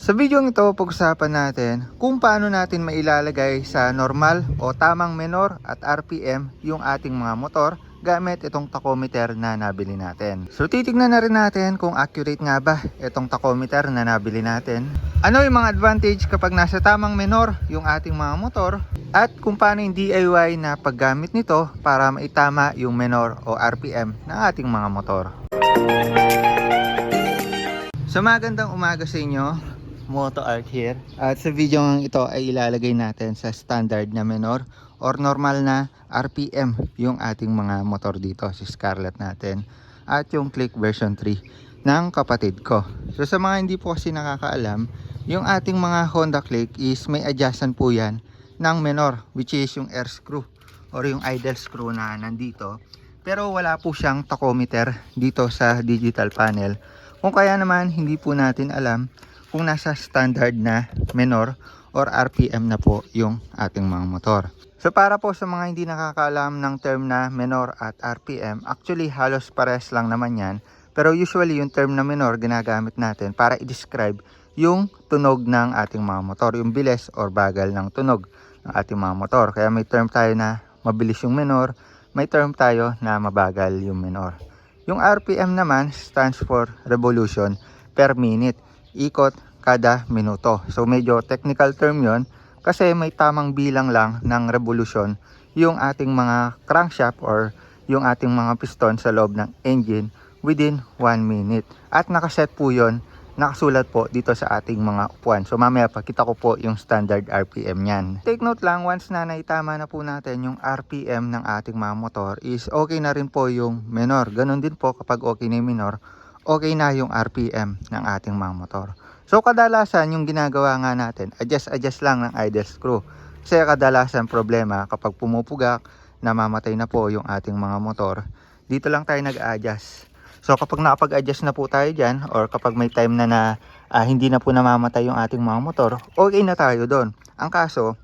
Sa video ito, pag-usapan natin kung paano natin mailalagay sa normal o tamang menor at RPM yung ating mga motor gamit itong tachometer na nabili natin. So titignan na rin natin kung accurate nga ba itong tachometer na nabili natin. Ano yung mga advantage kapag nasa tamang menor yung ating mga motor at kung paano yung DIY na paggamit nito para maitama yung menor o RPM ng ating mga motor. So magandang umaga sa inyo. Moto Art here. At sa video ito ay ilalagay natin sa standard na menor or normal na RPM yung ating mga motor dito, si Scarlett natin at yung Click version 3 ng kapatid ko. So sa mga hindi po kasi nakakaalam, yung ating mga Honda Click is may adjustan po yan ng menor, which is yung air screw or yung idle screw na nandito, pero wala po siyang tachometer dito sa digital panel. Kung kaya naman hindi po natin alam kung nasa standard na menor or RPM na po yung ating mga motor. So para po sa mga hindi nakakaalam ng term na menor at RPM, actually halos pares lang naman yan. Pero usually yung term na menor ginagamit natin para i-describe yung tunog ng ating mga motor, yung bilis or bagal ng tunog ng ating mga motor. Kaya may term tayo na mabilis yung menor, may term tayo na mabagal yung menor. Yung RPM naman stands for revolution per minute, ikot kada minuto. So medyo technical term yon kasi may tamang bilang lang ng revolution yung ating mga crankshaft or yung ating mga piston sa loob ng engine within 1 minute. At nakaset po yon, nakasulat po dito sa ating mga upuan. So mamaya pakita ko po yung standard RPM nyan. Take note lang, once na naitama na po natin yung RPM ng ating mga motor is okay na rin po yung menor. Ganon din po kapag okay na yung menor, okay na yung RPM ng ating mga motor. So kadalasan yung ginagawa nga natin, adjust lang ng idle screw. Kasi kadalasan problema kapag pumupugak, namamatay na po yung ating mga motor. Dito lang tayo nag-adjust. So kapag nakapag-adjust na po tayo dyan, or kapag may time na hindi na po namamatay yung ating mga motor, okay na tayo doon. Ang kaso,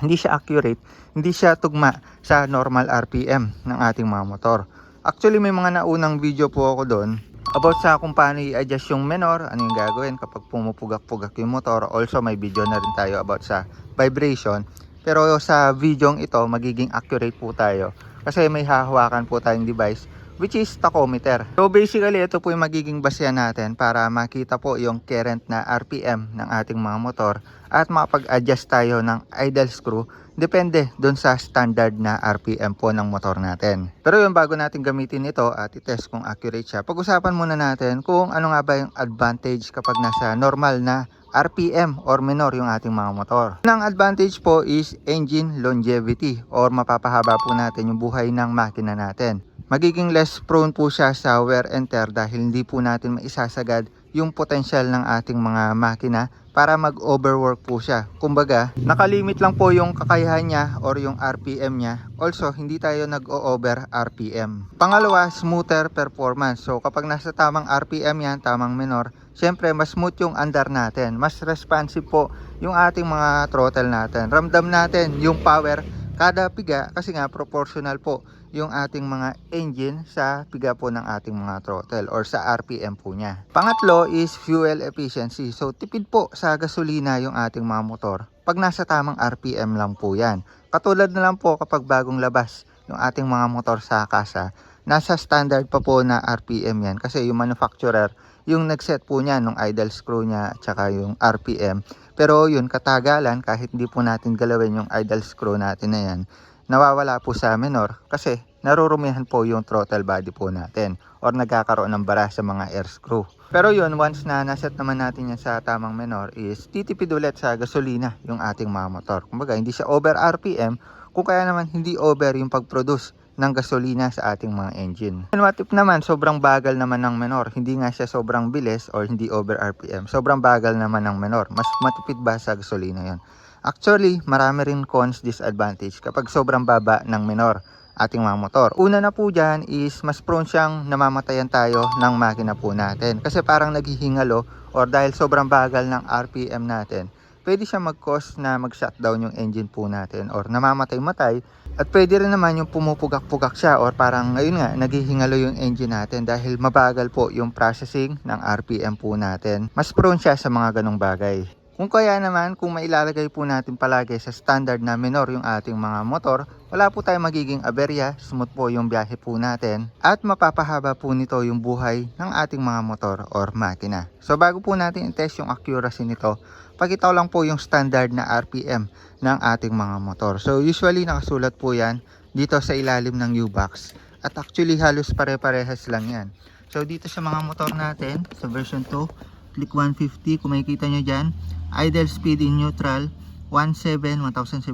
hindi siya accurate, hindi siya tugma sa normal RPM ng ating mga motor. Actually may mga naunang video po ako doon about sa kung paano i-adjust yung menor, ano yung gagawin kapag pumupugak-pugak yung motor. Also may video na rin tayo about sa vibration. Pero sa video ito magiging accurate po tayo kasi may hahawakan po tayong device which is tachometer. So basically ito po yung magiging basehan natin para makita po yung current na RPM ng ating mga motor at makapag-adjust tayo ng idle screw depende doon sa standard na RPM po ng motor natin. Pero yung bago natin gamitin ito at i-test kung accurate siya, pag-usapan muna natin kung ano nga ba yung advantage kapag nasa normal na RPM or menor yung ating mga motor. Ang advantage po is engine longevity or mapapahaba po natin yung buhay ng makina natin. Magiging less prone po siya sa wear and tear dahil hindi po natin maisasagad yung potential ng ating mga makina para mag-overwork po siya. Kumbaga, nakalimit lang po yung kakayahan niya or yung RPM niya. Also, hindi tayo nag-o-over RPM. Pangalawa, smoother performance. So, kapag nasa tamang RPM yan, tamang menor, syempre, mas smooth yung andar natin. Mas responsive po yung ating mga throttle natin. Ramdam natin yung power kada piga kasi nga proportional po yung ating mga engine sa piga po ng ating mga throttle or sa RPM po niya. Pangatlo is fuel efficiency. So tipid po sa gasolina yung ating mga motor pag nasa tamang RPM lang po yan. Katulad na lang po kapag bagong labas yung ating mga motor sa kasa, nasa standard pa po na RPM yan kasi yung manufacturer yung nagset po niya nung idle screw niya at saka yung RPM. Pero yun, katagalan kahit hindi po natin galawin yung idle screw natin na yan, nawawala po sa menor kasi narurumihan po yung throttle body po natin or nagkakaroon ng bara sa mga air screw. Pero yun, once na naset naman natin yan sa tamang menor is titipid ulit sa gasolina yung ating mga motor. Kumbaga hindi siya over RPM, kung kaya naman hindi over yung pag-produce ng gasolina sa ating mga engine. And what if naman sobrang bagal naman ng menor, hindi nga siya sobrang bilis or hindi over RPM, sobrang bagal naman ng menor, mas matipid ba sa gasolina yon? Actually, marami rin cons disadvantage kapag sobrang baba ng menor ating mga motor. Una na po dyan is mas prone siyang namamatayan tayo ng makina po natin kasi parang naghihingalo or dahil sobrang bagal ng RPM natin, pwede siya mag-cause na mag-shutdown yung engine po natin or namamatay-matay. At pwede rin naman yung pumupugak-pugak siya or parang ngayon nga naghihingalo yung engine natin dahil mabagal po yung processing ng RPM po natin. Mas prone siya sa mga ganong bagay. Kung kaya naman, kung mailalagay po natin palagi sa standard na minor yung ating mga motor, wala po tayong magiging aberya, smooth po yung biyahe po natin, at mapapahaba po nito yung buhay ng ating mga motor or makina. So bago po natin i-test yung accuracy nito, pakita ko lang po yung standard na RPM ng ating mga motor. So usually nakasulat po yan dito sa ilalim ng U-box, at actually halos pare-parehas lang yan. So dito sa mga motor natin, sa version 2, click 150, kung makikita nyo dyan, idle speed in neutral 1700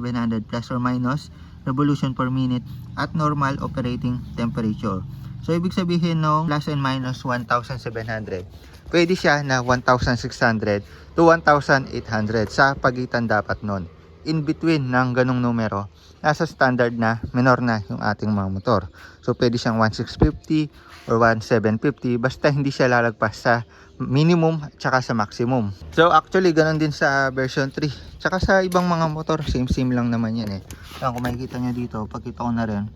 plus or minus revolution per minute at normal operating temperature. So ibig sabihin no, plus and minus 1700, pwede siya na 1600 to 1800 sa pagitan dapat nun. In between ng ganong numero, nasa standard na minor na yung ating mga motor. So pwede siyang 1650 or 1750, basta hindi siya lalagpas sa minimum at saka sa maximum. So actually ganun din sa version 3 tsaka sa ibang mga motor, same lang naman yan eh. So, kung makikita nyo dito, pagkita ko na rin,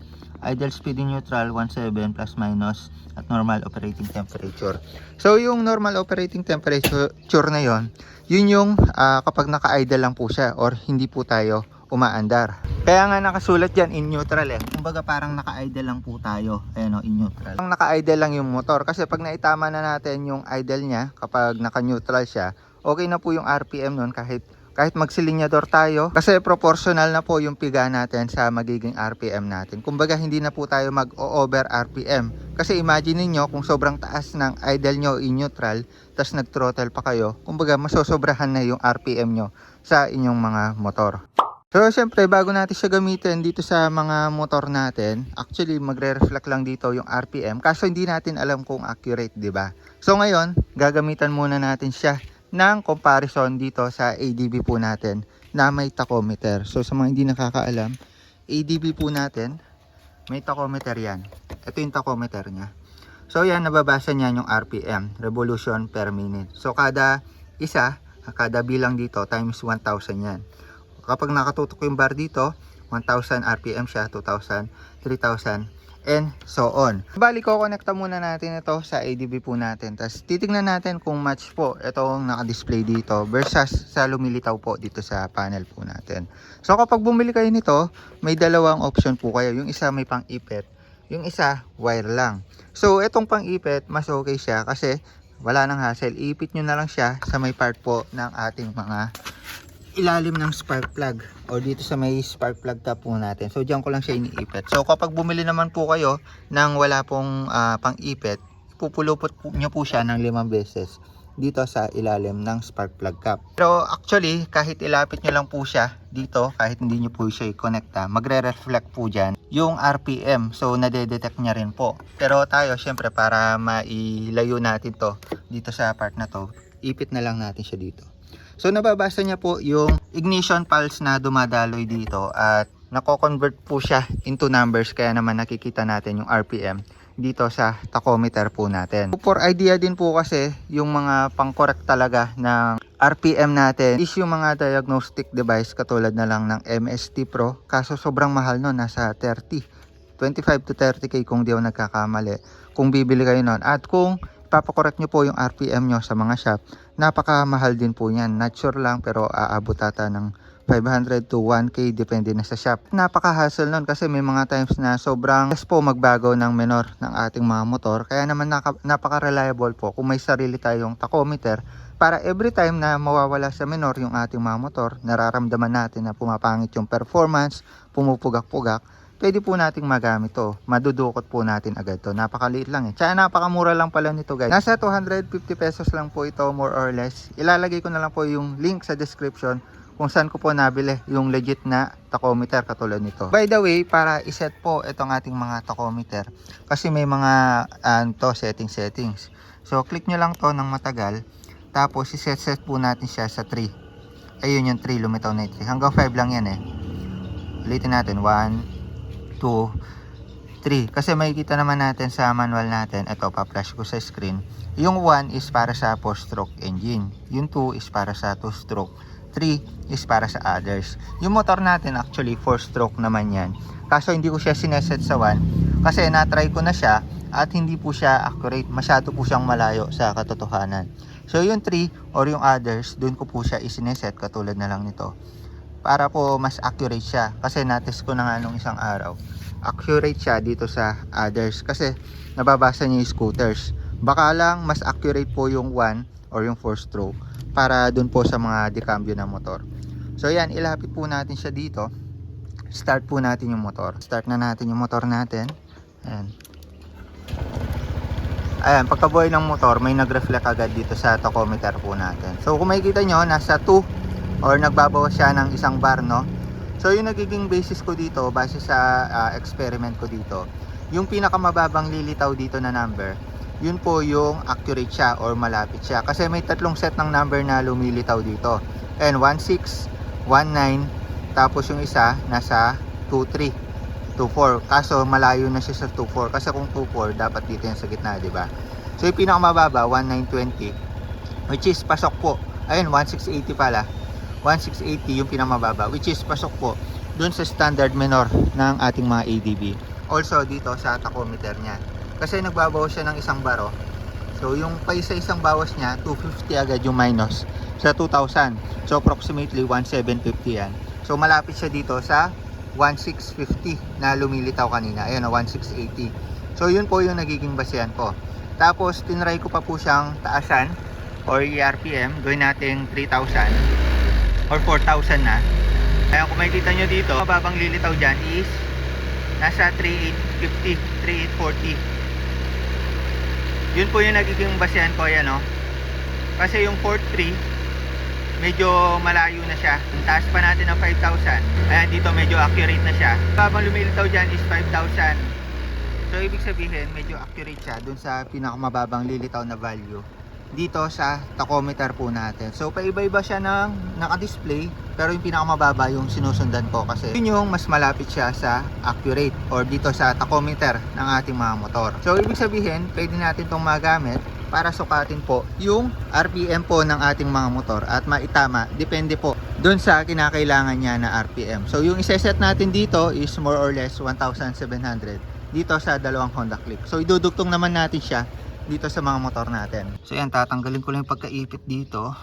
idle speed in neutral 17 plus minus at normal operating temperature. So yung normal operating temperature na yon, yun yung kapag naka-idle lang po siya or hindi po tayo umaandar. Kaya nga nakasulat dyan in neutral eh. Kumbaga parang naka-idle lang po tayo. Ayan o, in neutral. Parang naka-idle lang yung motor. Kasi pag naitama na natin yung idle niya, kapag naka-neutral siya, okay na po yung RPM nun kahit magsilinyador tayo. Kasi proportional na po yung piga natin sa magiging RPM natin. Kumbaga hindi na po tayo mag-over RPM. Kasi imagine niyo kung sobrang taas ng idle nyo in neutral, tas nag-throttle pa kayo, kumbaga masosobrahan na yung RPM nyo sa inyong mga motor. So syempre bago natin siya gamitin dito sa mga motor natin, actually magre-reflect lang dito yung RPM kaso hindi natin alam kung accurate, 'di ba? So ngayon, gagamitan muna natin siya ng comparison dito sa ADB po natin na may tachometer. So sa mga hindi nakakaalam, ADB po natin may tachometer yan. Ito yung tachometer niya. So yan, nababasa niya yung RPM, revolution per minute. So kada bilang dito times 1000 yan. Kapag nakatutok yung bar dito, 1000 RPM siya, 2000, 3000, and so on. Bali ko, konekta muna natin ito sa ADB po natin. Tapos titignan natin kung match po itong naka-display dito versus sa lumilitaw po dito sa panel po natin. So kapag bumili kayo nito, may dalawang option po kayo. Yung isa may pang-ipit, yung isa wire lang. So itong pang-ipit, mas okay siya kasi wala nang hassle. Iipit nyo na lang siya sa may part po ng ating mga ilalim ng spark plug o dito sa may spark plug top po natin. So diyan ko lang siya iniipit. So kapag bumili naman po kayo ng wala pong pang-ipit, pupulupot nyo po siya ng 5 beses dito sa ilalim ng spark plug cap. Pero actually kahit ilapit nyo lang po siya dito, kahit hindi nyo po siya i-connecta, magre-reflect po dyan yung RPM. So nadedetect nya rin po. Pero tayo syempre para mailayo natin to dito sa part na to, ipit na lang natin siya dito. So nababasa niya po yung ignition pulse na dumadaloy dito at nako-convert po siya into numbers, kaya naman nakikita natin yung RPM dito sa tachometer po natin. For idea din po kasi yung mga pang-correct talaga ng RPM natin is yung mga diagnostic device katulad na lang ng MST Pro, kaso sobrang mahal nun, nasa 25 to 30k kung di ako nagkakamali kung bibili kayo nun. At kung ipapakorek nyo po yung RPM nyo sa mga shop, napakamahal din po yan. Not sure lang pero aabot ata ng 500 to 1k depende na sa shop. Napaka-hassle nun kasi may mga times na sobrang less po magbago ng menor ng ating mga motor. Kaya naman napaka-reliable po kung may sarili tayong tachometer para every time na mawawala sa menor yung ating mga motor, nararamdaman natin na pumapangit yung performance, pumupugak-pugak, pwede po nating magamit to. Madudukot po natin agad to. Napakaliit lang eh. Tsaka napakamura lang pala nito guys. Nasa 250 pesos lang po ito more or less. Ilalagay ko na lang po yung link sa description kung saan ko po nabili yung legit na tachometer katulad nito. By the way, para iset po itong ating mga tachometer, kasi may mga settings. So click nyo lang to ng matagal. Tapos iset po natin siya sa 3. Ayun yung 3, lumitaw na 3. Hanggang 5 lang yan eh. Ulitin natin. 1, 2, 3. Kasi makikita naman natin sa manual natin, ito pa-flash ko sa screen, yung 1 is para sa 4-stroke engine, yung 2 is para sa 2-stroke 3 is para sa others. Yung motor natin actually 4-stroke naman yan. Kaso hindi ko siya sineset sa 1 kasi na-try ko na siya at hindi po siya accurate. Masyado po siyang malayo sa katotohanan. So yung 3 or yung others, dun ko po siya isineset katulad na lang nito. Para po mas accurate siya. Kasi natest ko na nga nung isang araw. Accurate siya dito sa others kasi nababasa niya yung scooters. Baka lang mas accurate po yung 1 or yung 4-stroke para dun po sa mga dekambyo ng motor. So yan, ilapit po natin siya dito. Start po natin yung motor. Start na natin yung motor natin. Ayan. Ayan, pagkabuhay ng motor, may nag-reflect agad dito sa tachometer po natin. So kung makikita nyo, nasa 2 or nagbabawas siya ng 1 bar, no? So yung nagiging basis ko dito, base sa experiment ko dito, yung pinakamababang lilitaw dito na number, yun po yung accurate siya or malapit siya. Kasi may tatlong set ng number na lumilitaw dito. And 16, 19, tapos yung isa nasa 23, 24. Kaso malayo na siya sa 24 kasi kung 24 dapat dito yan sa gitna, di ba? So yung pinakamababa 1920, which is pasok po. Ayun, 1680 pala. 1680 yung pinakamababa, which is pasok po dun sa standard minor ng ating mga ADB. Also dito sa tachometer niya. Kasi nagbabawas siya ng 1 baro. So yung pa isang bawas niya 250 agad yung minus sa 2000. So approximately 1750 yan. So malapit siya dito sa 1650 na lumilitaw kanina. Ayun, 1680. So yun po yung nagiging basehan ko. Tapos tinry ko pa po siyang taasan or RPM. Gawin natin 3000 or 4000 na. Kaya kung makikita nyo dito, mababang lilitaw dyan is nasa 3850, 3840. Yun po yung nagiging basehan ko. Ayan, no? Kasi yung 43 medyo malayo na siya. Taas pa natin ng 5,000. Ayan, dito medyo accurate na siya. Habang lumilitaw dyan is 5,000. So ibig sabihin medyo accurate siya dun sa pinakamababang lilitaw na value dito sa tachometer po natin. So paiba-iba siya ng naka-display, pero yung pinakamababa yung sinusundan ko kasi yun yung mas malapit siya sa accurate or dito sa tachometer ng ating mga motor. So ibig sabihin pwede natin itong magamit para sukatin po yung RPM po ng ating mga motor at maitama, depende po dun sa kinakailangan niya na RPM. So yung iseset natin dito is more or less 1,700 dito sa dalawang Honda Click. So idudugtong naman natin siya dito sa mga motor natin. So yan, tatanggalin ko lang yung pagkaipit dito.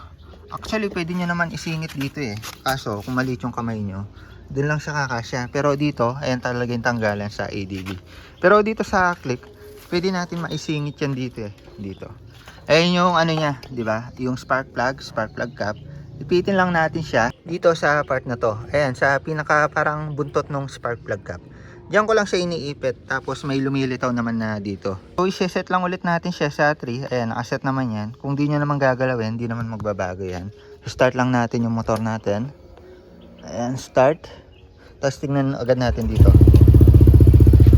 Actually pwede nyo naman isingit dito eh. Kaso kung maliit yung kamay nyo, dun lang siya kakasya. Pero dito, ayan talaga yung tanggalan sa ADB. Pero dito sa Click, pwede natin maisingit yan dito eh. Dito. Ayan yung ano niya, di ba? Yung spark plug cap. Ipitin lang natin siya dito sa part na to. Ayan, sa pinaka parang buntot ng spark plug cap. Diyan ko lang siya iniipit. Tapos may lumilitaw naman na dito. So, iseset lang ulit natin siya sa 3. Ayan, nakaset naman yan. Kung di nyo naman gagalawin, di naman magbabago yan. So, start lang natin yung motor natin. Ayan, start. Tapos tingnan agad natin dito.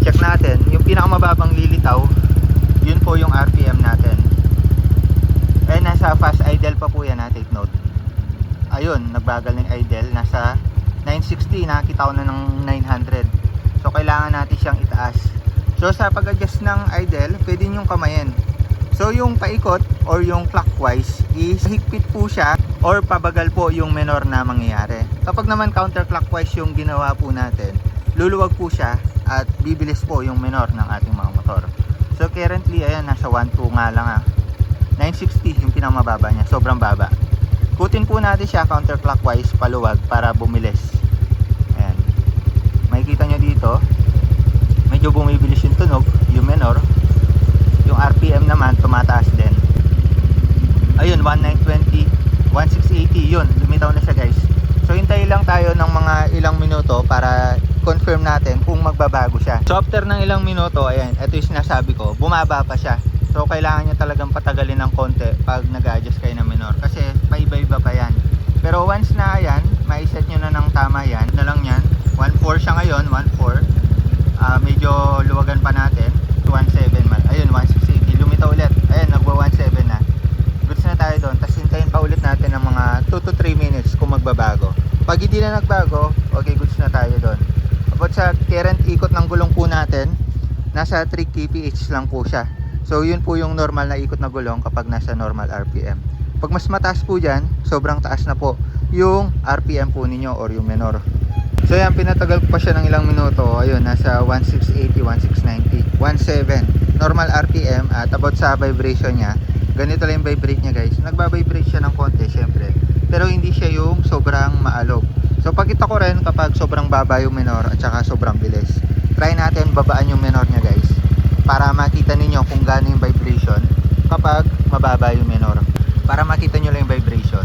Check natin. Yung pinakamababang lilitaw, yun po yung RPM natin. Ayan, nasa fast idle pa po yan, take note. Ayun, nagbagal ng idle. Nasa 960, nakakita ko na ng 900. So kailangan natin siyang itaas. So sa pag-adjust ng idle, pwede nyong kamayin. So yung paikot or yung clockwise is higpit po siya or pabagal po yung minor na mangyayari. Kapag naman counterclockwise yung ginawa po natin, luluwag po siya at bibilis po yung minor ng ating mga motor. So currently, ayan, nasa 1.2 nga lang 960 yung pinamababa niya, sobrang baba. Kutin po natin siya counterclockwise paluwag para bumilis. Ayan. Makikita nyo dito, medyo bumibilis yung tunog, yung minor. Yung RPM naman tumataas din. Ayun, 1920, 1680, yun, lumitaw na siya guys. So hintayin lang tayo ng mga ilang minuto para confirm natin kung magbabago siya. So after ng ilang minuto, ayan, ito yung sinasabi ko, bumaba pa siya. So kailangan nyo talagang patagalin ng konti pag nag-adjust kayo ng minor kasi paiba-iba pa yan. Pero once na yan, maiset nyo na ng tama yan, na lang yan. 1.4 siya ngayon, 1.4. Medyo luwagan pa natin. 1.7 man. Ayun, 1.680. Lumitaw ulit. Ayun, nagwa 1.7 na. Goods na tayo doon. Tapos hintayin pa ulit natin ng mga 2 to 3 minutes kung magbabago. Pag hindi na nagbago, okay, goods na tayo doon. About sa current ikot ng gulong po natin, nasa 3 kph lang po siya. So yun po yung normal na ikot na gulong kapag nasa normal RPM. Pag mas mataas po dyan, sobrang taas na po yung RPM po ninyo or yung menor. So yan, pinatagal ko pa siya ng ilang minuto. Ayun, nasa 1680, 1690, 17 normal RPM. At about sa vibration niya, ganito lang yung vibrate niya guys. Nagbabibrate siya ng konti syempre, pero hindi siya yung sobrang maalog. So pakita ko rin kapag sobrang baba yung menor at saka sobrang bilis. Try natin babaan yung menor niya guys, para makita ninyo kung gaano yung vibration kapag mababa yung menor. Para makita nyo lang yung vibration.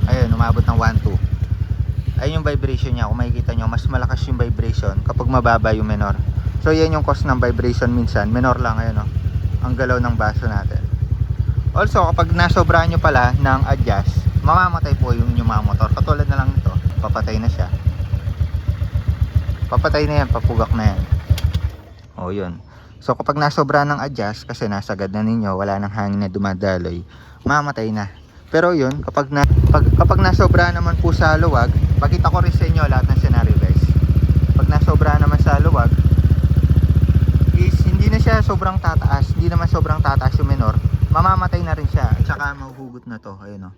Ayun, umabot ng 1, 2. Ayun yung vibration niya. Kung makikita nyo, mas malakas yung vibration kapag mababa yung menor. So yan yung cause ng vibration minsan. Menor lang, ayun o. Ang galaw ng baso natin. Also, kapag nasobrahan nyo pala ng adjust, mamamatay po yung inyong mga motor. Katulad na lang nito, papatay na siya. Papatay na yan, papugak na yan. O yun. So kapag nasobrahan ng adjust, kasi nasagad na ninyo, wala nang hangin na dumadaloy, mamamatay na. Pero yun, kapag nasobrahan naman po sa luwag, pakita ko rin sa inyo lahat ng scenario guys. Pag nasobrahan naman sa luwag, is hindi na siya sobrang tataas, hindi naman sobrang tataas yung menor, mamamatay na rin siya. At saka mahuhugot na to, ayun o,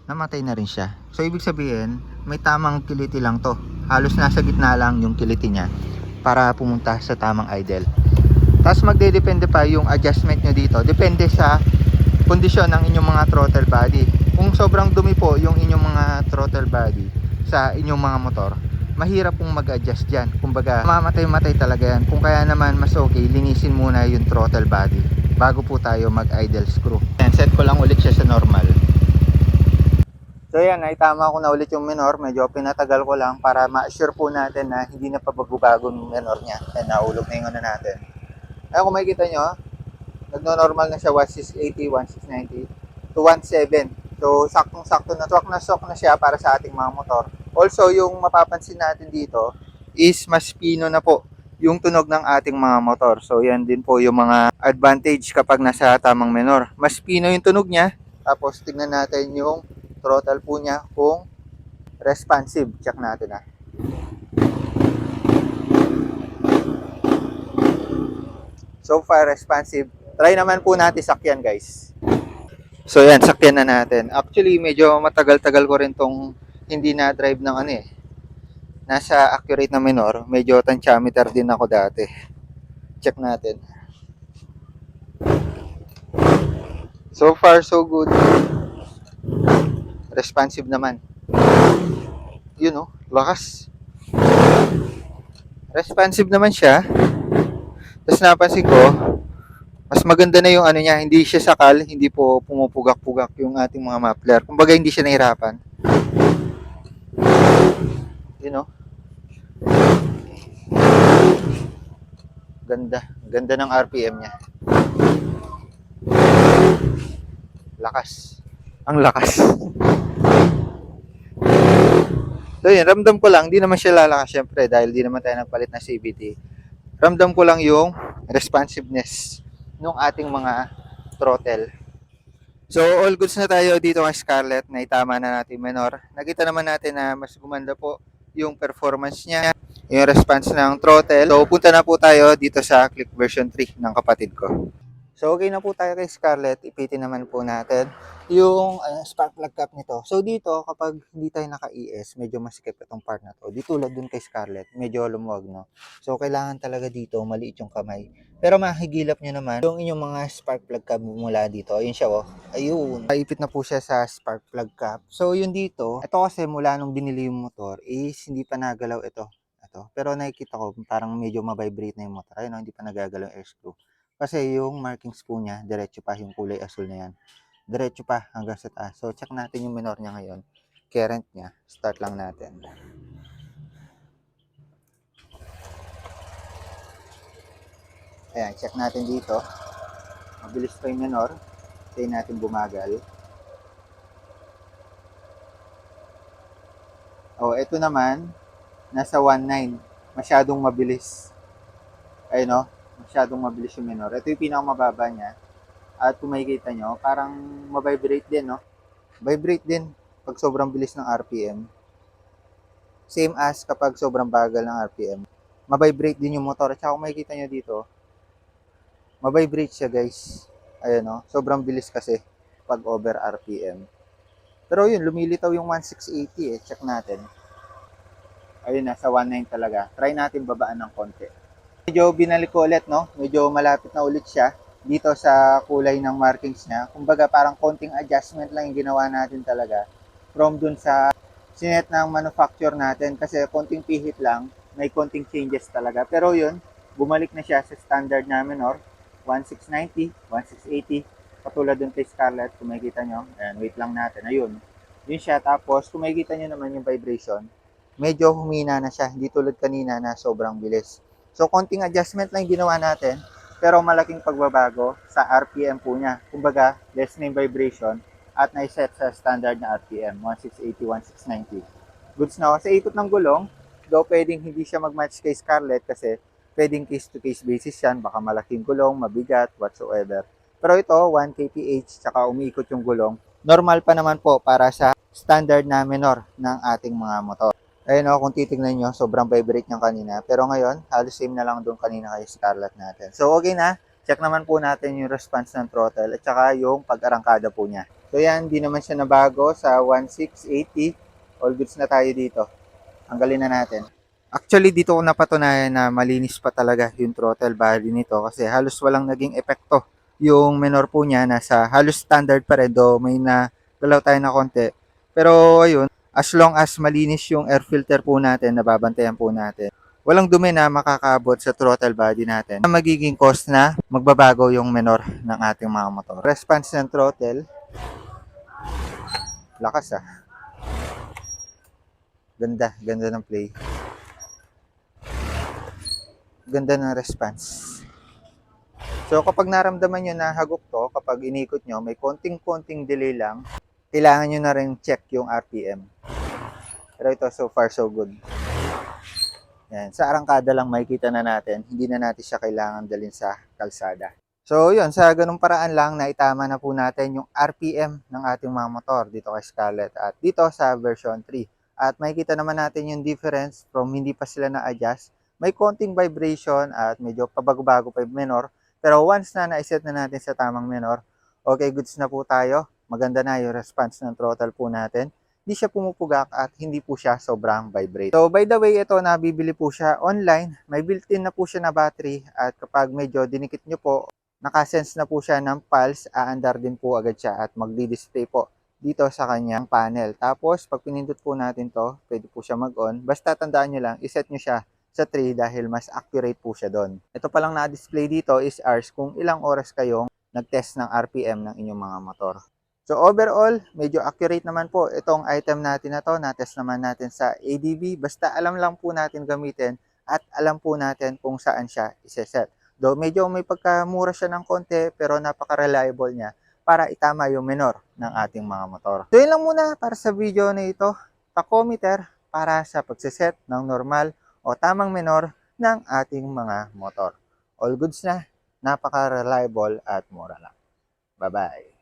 namatay na rin siya. So ibig sabihin, may tamang kiliti lang to. Halos nasa gitna lang yung kiliti niya para pumunta sa tamang idle. Tapos magdedepende pa yung adjustment nyo dito, depende sa kondisyon ng inyong mga throttle body. Kung sobrang dumi po yung inyong mga throttle body sa inyong mga motor, mahirap pong mag-adjust dyan. Kumbaga, mamatay-matay talaga yan. Kung kaya naman, mas okay, linisin muna yung throttle body bago po tayo mag-idle screw. Yan, set ko lang ulit siya sa normal. So yan, naitama ko na ulit yung menor. Medyo pinatagal ko lang para ma-assure po natin na hindi na pabago-bago yung menor niya. Yan, naulog na yung ano natin. Ayun, kung makikita nyo, nagno-normal na siya 1680, 1690 to 17. So saktong-sakto na, swak na siya para sa ating mga motor. Also, yung mapapansin natin dito is mas pino na po yung tunog ng ating mga motor. So yan din po yung mga advantage kapag nasa tamang menor. Mas pino yung tunog niya. Tapos tignan natin yung throttle po niya kung responsive. Check natin ah. So far responsive. Try naman po natin sakyan guys. So yan, sakyan na natin. Actually, medyo matagal-tagal ko rin tong hindi na drive ng ano eh. Nasa accurate na menor. Medyo tensyometer din ako dati. Check natin. So far, so good. Responsive naman. Yun oh, lakas. Responsive naman siya. Tapos napansin ko, mas maganda na yung ano niya, hindi siya sakal, hindi po pumupugak-pugak yung ating mga muffler. Kumbaga hindi siya nahirapan. You know? Ganda ng RPM niya. Lakas. Ang lakas. So yun, ramdam ko lang, di naman siya lalakas syempre dahil di naman tayo nagpalit na CVT. Ramdam ko lang yung responsiveness ng ating mga throttle. So all goods na tayo dito kay Scarlett, na itama na natin menor. Nakita naman natin na mas gumanda po yung performance niya, yung response ng throttle. So punta na po tayo dito sa Click version 3 ng kapatid ko. So okay na po tayo kay Scarlett, ipitin naman po natin yung spark plug cap nito. So dito kapag hindi tayo naka-ES, medyo masikip itong part na to. Di tulad dun kay Scarlett, medyo lumuwag no. So kailangan talaga dito maliit yung kamay. Pero mahigilap nyo naman yung inyong mga spark plug cap mula dito. Ayun siya oh. Ayun. Maipit na po siya sa spark plug cap. So yun dito, ito kasi mula nung binili yung motor is hindi pa nagalaw ito. Pero nakikita ko parang medyo ma-vibrate na yung motor. Ayun, hindi pa nagagalaw yung air screw. Kasi yung markings po niya, diretso pa yung kulay asul na yan. Diretso pa hanggang sa taas. So check natin yung menor niya ngayon. Current niya. Start lang natin. Ayan, check natin dito. Mabilis pa yung menor. Tayo natin bumagal. Oh, ito naman, nasa 1.9. Masyadong mabilis. Ayun no? Masyadong mabilis yung menor. Ito yung pinakamababa niya. At kung makikita nyo, parang ma-vibrate din, no? Vibrate din pag sobrang bilis ng RPM. Same as kapag sobrang bagal ng RPM. Ma-vibrate din yung motor. At saka kung makikita nyo dito, ma-vibrate siya guys. Ayun no? Sobrang bilis kasi pag over RPM. Pero yun, lumilitaw yung 1680 eh. Check natin. Ayun, nasa 19 talaga. Try natin babaan ng konti. Medyo binalik ko ulit, no? Medyo malapit na ulit siya dito sa kulay ng markings niya. Kumbaga parang konting adjustment lang yung ginawa natin talaga from dun sa sinet ng manufacturer natin kasi konting pihit lang, may konting changes talaga. Pero yun, bumalik na siya sa standard namin or 1690, 1680. Katulad dun kay Scarlett, kung makikita nyo, ayan, wait lang natin, ayun. Yun siya, tapos kung makikita nyo naman yung vibration, medyo humina na siya, hindi tulad kanina na sobrang bilis. So, konting adjustment lang ginawa natin, pero malaking pagbabago sa RPM po niya. Kumbaga, less na yung vibration at naiset sa standard na RPM, 1680, 1690. Goods na. Sa ikot ng gulong, though pwedeng hindi siya mag-match kay Scarlett kasi pwedeng case-to-case basis yan, baka malaking gulong, mabigat, whatsoever. Pero ito, 1 kph, tsaka umiikot yung gulong. Normal pa naman po para sa standard na menor ng ating mga motor. Ayun o, kung titignan nyo, sobrang vibrate niya kanina. Pero ngayon, halos same na lang doon kanina kay Scarlett natin. So, okay na. Check naman po natin yung response ng throttle at saka yung pag-arangkada po niya. So, yan, di naman siya nabago sa 1680. All goods na tayo dito. Tanggalin na natin. Actually, dito ko napatunayan na malinis pa talaga yung throttle body nito kasi halos walang naging epekto. Yung menor po niya nasa halos standard pa rin, do may nagalaw tayo na konti. Pero ayun, as long as malinis yung air filter po natin, nababantayan po natin, walang dumi na makakaabot sa throttle body natin. Magiging cause na magbabago yung menor ng ating mga motor. Response ng throttle, lakas ah. Ganda, ganda ng play. Ganda ng response. So kapag naramdaman nyo na hagok to, kapag inikot nyo, may konting-konting delay lang, kailangan nyo na rin check yung RPM. Pero ito, so far so good. Yan. Sa arangkada lang makikita na natin, hindi na natin siya kailangan dalhin sa kalsada. So yun, sa ganung paraan lang, naitama na po natin yung RPM ng ating mga motor dito kay Scarlett at dito sa version 3. At makikita naman natin yung difference from hindi pa sila na-adjust. May konting vibration at medyo pabago-bago pa yung menor. Pero once na na-set na natin sa tamang menor, okay, goods na po tayo. Maganda na yung response ng throttle po natin. Hindi siya pumupugak at hindi po siya sobrang vibrate. So by the way, ito nabibili po siya online. May built-in na po siya na battery at kapag medyo dinikit nyo po, nakasense na po siya ng pulse, aandar din po agad siya at magdi-display po dito sa kanyang panel. Tapos pag pinindot po natin to, pwede po siya mag-on. Basta tandaan nyo lang, iset nyo siya sa 3 dahil mas accurate po siya doon. Ito palang na-display dito is hours kung ilang oras kayong nag-test ng RPM ng inyong mga motor. So overall, medyo accurate naman po itong item natin na to. Na-test naman natin sa ADB. Basta alam lang po natin gamitin at alam po natin kung saan siya iseset. Though medyo may pagkamura siya ng konti pero napaka-reliable niya para itama yung menor ng ating mga motor. So yun lang muna para sa video na ito. Tachometer para sa pagsiset ng normal o tamang menor ng ating mga motor. All goods na, napaka-reliable at mura lang. Bye-bye!